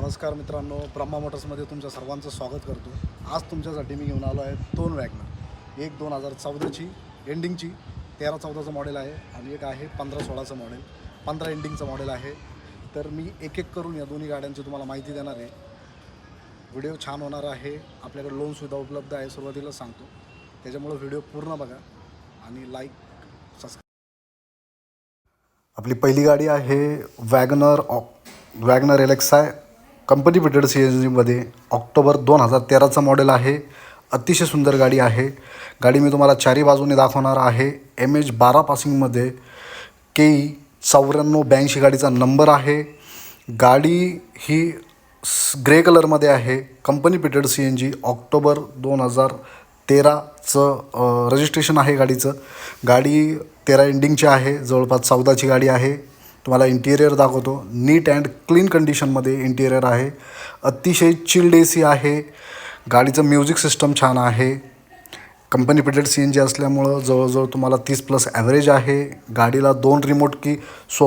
नमस्कार मित्रांनो, ब्रह्मा मोटर्समध्ये तुमच्या सर्वांचं स्वागत करतो। आज तुमच्यासाठी मी घेऊन आलो आहे 2 वॅगनर, एक 2014ची एंडिंगची 13-14चं मॉडेल आहे आणि एक आहे 15-16चं मॉडेल, 15 एंडिंगचं मॉडेल आहे। तर मी एक एक करून या दोन्ही गाड्यांची तुम्हाला माहिती देणार आहे। व्हिडिओ छान होणार आहे। आपल्याकडे लोन सुविधा उपलब्ध आहे, सुरुवातीला सांगतो, त्याच्यामुळे व्हिडिओ पूर्ण बघा आणि लाईक सबस्क्राईब। आपली पहिली गाडी आहे वॅगनर LXi कंपनी फिटेड CNGमध्ये ऑक्टोबर 2013चं मॉडेल आहे। अतिशय सुंदर गाडी आहे। गाडी मी तुम्हाला चारी बाजूने दाखवणार आहे। MH12 पासिंगमध्ये KE 9482 गाडीचा नंबर आहे। गाडी ही ग्रे कलरमध्ये आहे। कंपनी फिटेड CNG ऑक्टोबर 2013चं रजिस्ट्रेशन आहे गाडीचं। गाडी 13 एंडिंगची आहे, जवळपास 14ची गाडी आहे। तुम्हाला इंटिरियर दाखवतो, नीट अँड क्लीन कंडिशनमध्ये इंटिरियर आहे। अतिशय चिल्ड AC आहे। गाडीचं म्युझिक सिस्टम छान आहे। कंपनी फिटेड CNG असल्यामुळं जवळजवळ तुम्हाला 30+ ॲव्हरेज आहे। गाडीला 2 रिमोट की